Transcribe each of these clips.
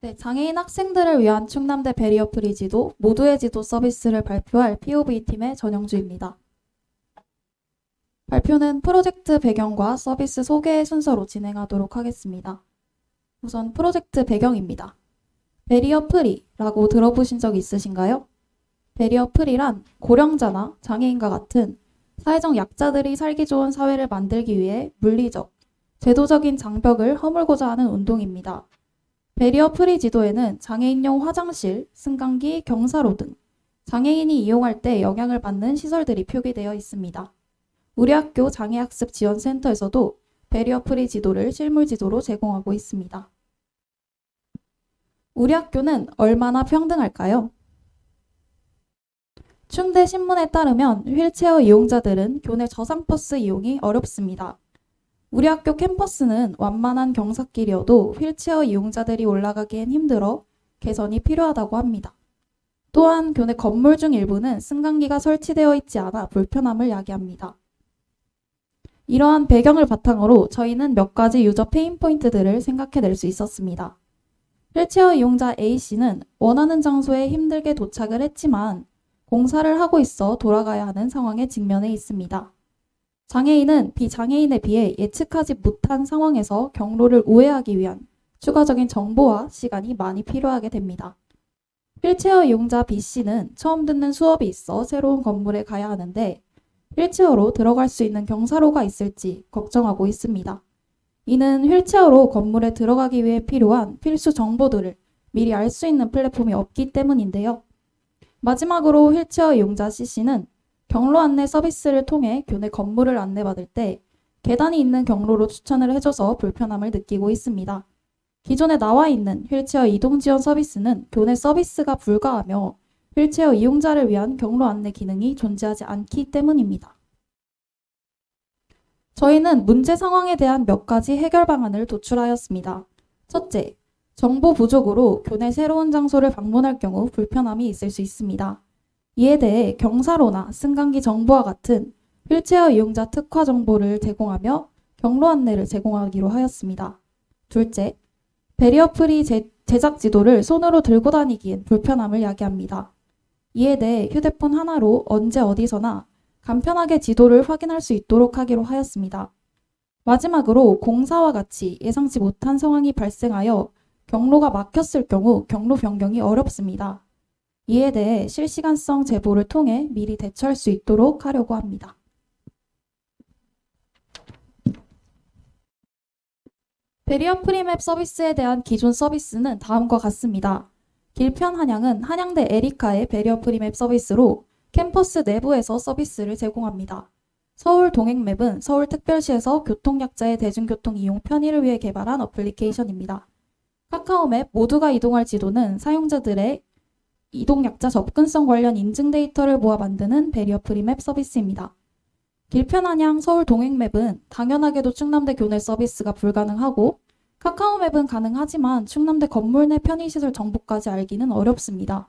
네, 장애인 학생들을 위한 충남대 베리어 프리 지도, 모두의 지도 서비스를 발표할 POV팀의 전영주입니다. 발표는 프로젝트 배경과 서비스 소개 순서로 진행하도록 하겠습니다. 우선 프로젝트 배경입니다. 베리어 프리라고 들어보신 적 있으신가요? 베리어 프리란 고령자나 장애인과 같은 사회적 약자들이 살기 좋은 사회를 만들기 위해 물리적, 제도적인 장벽을 허물고자 하는 운동입니다. 베리어 프리 지도에는 장애인용 화장실, 승강기, 경사로 등 장애인이 이용할 때 영향을 받는 시설들이 표기되어 있습니다. 우리 학교 장애학습지원센터에서도 베리어 프리 지도를 실물 지도로 제공하고 있습니다. 우리 학교는 얼마나 평등할까요? 충대 신문에 따르면 휠체어 이용자들은 교내 저상버스 이용이 어렵습니다. 우리 학교 캠퍼스는 완만한 경사길이어도 휠체어 이용자들이 올라가기엔 힘들어 개선이 필요하다고 합니다. 또한 교내 건물 중 일부는 승강기가 설치되어 있지 않아 불편함을 야기합니다. 이러한 배경을 바탕으로 저희는 몇 가지 유저 페인 포인트들을 생각해낼 수 있었습니다. 휠체어 이용자 A씨는 원하는 장소에 힘들게 도착을 했지만 공사를 하고 있어 돌아가야 하는 상황에 직면해 있습니다. 장애인은 비장애인에 비해 예측하지 못한 상황에서 경로를 우회하기 위한 추가적인 정보와 시간이 많이 필요하게 됩니다. 휠체어 이용자 B씨는 처음 듣는 수업이 있어 새로운 건물에 가야 하는데 휠체어로 들어갈 수 있는 경사로가 있을지 걱정하고 있습니다. 이는 휠체어로 건물에 들어가기 위해 필요한 필수 정보들을 미리 알 수 있는 플랫폼이 없기 때문인데요. 마지막으로 휠체어 이용자 C씨는 경로 안내 서비스를 통해 교내 건물을 안내받을 때 계단이 있는 경로로 추천을 해줘서 불편함을 느끼고 있습니다. 기존에 나와 있는 휠체어 이동 지원 서비스는 교내 서비스가 불가하며 휠체어 이용자를 위한 경로 안내 기능이 존재하지 않기 때문입니다. 저희는 문제 상황에 대한 몇 가지 해결 방안을 도출하였습니다. 첫째, 정보 부족으로 교내 새로운 장소를 방문할 경우 불편함이 있을 수 있습니다. 이에 대해 경사로나 승강기 정보와 같은 휠체어 이용자 특화 정보를 제공하며 경로 안내를 제공하기로 하였습니다. 둘째, 베리어 프리 제작 지도를 손으로 들고 다니기엔 불편함을 야기합니다. 이에 대해 휴대폰 하나로 언제 어디서나 간편하게 지도를 확인할 수 있도록 하기로 하였습니다. 마지막으로 공사와 같이 예상치 못한 상황이 발생하여 경로가 막혔을 경우 경로 변경이 어렵습니다. 이에 대해 실시간성 제보를 통해 미리 대처할 수 있도록 하려고 합니다. 베리어 프리맵 서비스에 대한 기존 서비스는 다음과 같습니다. 길편 한양은 한양대 에리카의 베리어 프리맵 서비스로 캠퍼스 내부에서 서비스를 제공합니다. 서울 동행맵은 서울특별시에서 교통약자의 대중교통 이용 편의를 위해 개발한 어플리케이션입니다. 카카오맵 모두가 이동할 지도는 사용자들의 이동약자 접근성 관련 인증 데이터를 모아 만드는 베리어 프리맵 서비스입니다. 길편한양 서울 동행맵은 당연하게도 충남대 교내 서비스가 불가능하고 카카오맵은 가능하지만 충남대 건물 내 편의시설 정보까지 알기는 어렵습니다.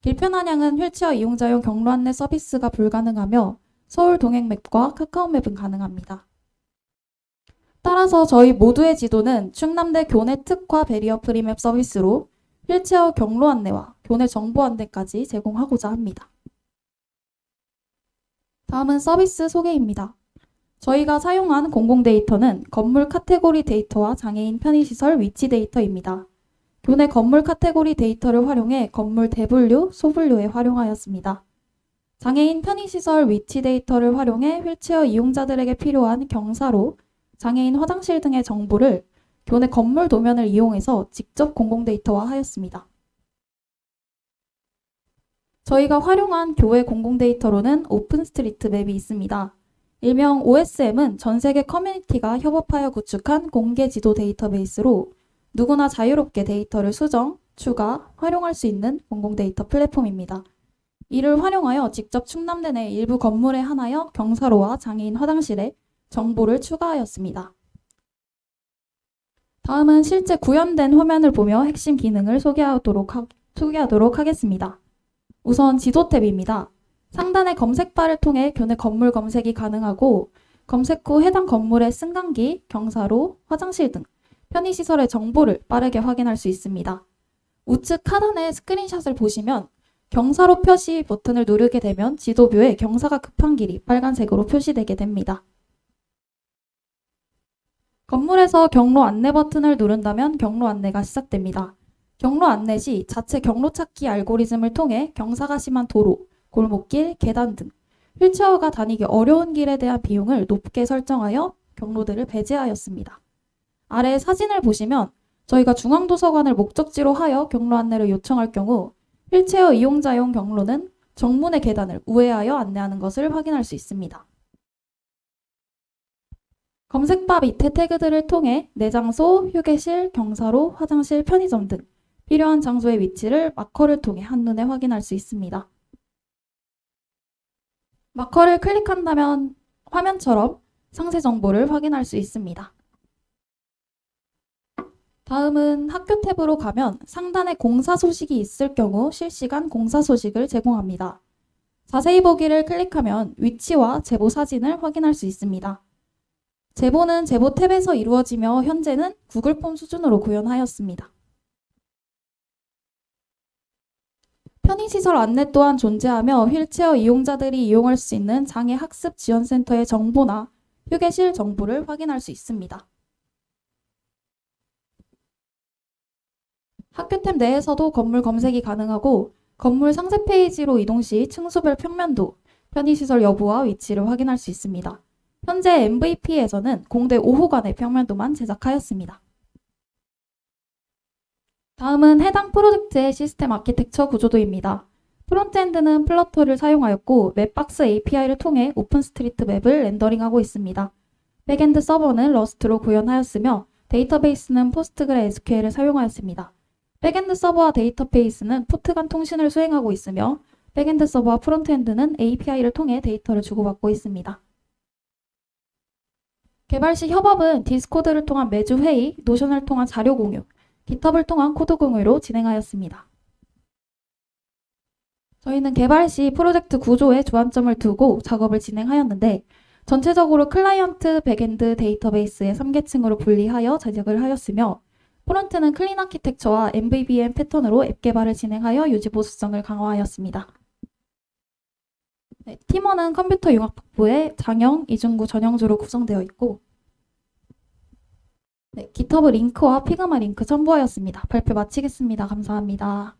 길편한양은 휠체어 이용자용 경로 안내 서비스가 불가능하며 서울 동행맵과 카카오맵은 가능합니다. 따라서 저희 모두의 지도는 충남대 교내 특화 베리어 프리맵 서비스로 휠체어 경로 안내와 교내 정보 안내까지 제공하고자 합니다. 다음은 서비스 소개입니다. 저희가 사용한 공공 데이터는 건물 카테고리 데이터와 장애인 편의시설 위치 데이터입니다. 교내 건물 카테고리 데이터를 활용해 건물 대분류, 소분류에 활용하였습니다. 장애인 편의시설 위치 데이터를 활용해 휠체어 이용자들에게 필요한 경사로, 장애인 화장실 등의 정보를 교내 건물 도면을 이용해서 직접 공공 데이터화하였습니다. 저희가 활용한 교외 공공 데이터로는 오픈스트리트 맵이 있습니다. 일명 OSM은 전 세계 커뮤니티가 협업하여 구축한 공개 지도 데이터베이스로 누구나 자유롭게 데이터를 수정, 추가, 활용할 수 있는 공공 데이터 플랫폼입니다. 이를 활용하여 직접 충남대 내 일부 건물에 한하여 경사로와 장애인 화장실에 정보를 추가하였습니다. 다음은 실제 구현된 화면을 보며 핵심 기능을 소개하도록 하겠습니다. 우선 지도 탭입니다. 상단의 검색바를 통해 교내 건물 검색이 가능하고 검색 후 해당 건물의 승강기, 경사로, 화장실 등 편의시설의 정보를 빠르게 확인할 수 있습니다. 우측 하단의 스크린샷을 보시면 경사로 표시 버튼을 누르게 되면 지도뷰에 경사가 급한 길이 빨간색으로 표시되게 됩니다. 건물에서 경로 안내 버튼을 누른다면 경로 안내가 시작됩니다. 경로 안내 시 자체 경로 찾기 알고리즘을 통해 경사가 심한 도로, 골목길, 계단 등 휠체어가 다니기 어려운 길에 대한 비용을 높게 설정하여 경로들을 배제하였습니다. 아래 사진을 보시면 저희가 중앙도서관을 목적지로 하여 경로 안내를 요청할 경우 휠체어 이용자용 경로는 정문의 계단을 우회하여 안내하는 것을 확인할 수 있습니다. 검색바 밑에 태그들을 통해 내 장소, 휴게실, 경사로, 화장실, 편의점 등 필요한 장소의 위치를 마커를 통해 한눈에 확인할 수 있습니다. 마커를 클릭한다면 화면처럼 상세 정보를 확인할 수 있습니다. 다음은 학교 탭으로 가면 상단에 공사 소식이 있을 경우 실시간 공사 소식을 제공합니다. 자세히 보기를 클릭하면 위치와 제보 사진을 확인할 수 있습니다. 제보는 제보 탭에서 이루어지며 현재는 구글 폼 수준으로 구현하였습니다. 편의시설 안내 또한 존재하며 휠체어 이용자들이 이용할 수 있는 장애 학습 지원센터의 정보나 휴게실 정보를 확인할 수 있습니다. 학교 탭 내에서도 건물 검색이 가능하고 건물 상세 페이지로 이동 시 층수별 평면도, 편의시설 여부와 위치를 확인할 수 있습니다. 현재 MVP에서는 공대 5호관의 평면도만 제작하였습니다. 다음은 해당 프로젝트의 시스템 아키텍처 구조도입니다. 프론트엔드는 플러터를 사용하였고 맵박스 API를 통해 오픈스트리트 맵을 렌더링하고 있습니다. 백엔드 서버는 러스트로 구현하였으며 데이터베이스는 포스트그레SQL을 사용하였습니다. 백엔드 서버와 데이터베이스는 포트 간 통신을 수행하고 있으며 백엔드 서버와 프론트엔드는 API를 통해 데이터를 주고받고 있습니다. 개발 시 협업은 디스코드를 통한 매주 회의, 노션을 통한 자료 공유, 깃허브를 통한 코드 공유로 진행하였습니다. 저희는 개발 시 프로젝트 구조에 주안점을 두고 작업을 진행하였는데 전체적으로 클라이언트, 백엔드, 데이터베이스의 3계층으로 분리하여 제작을 하였으며 프론트는 클린 아키텍처와 MVVM 패턴으로 앱 개발을 진행하여 유지 보수성을 강화하였습니다. 팀원은 컴퓨터 융합학부의 장영, 이중구, 전영주로 구성되어 있고 깃허브 링크와 피그마 링크 첨부하였습니다. 발표 마치겠습니다. 감사합니다.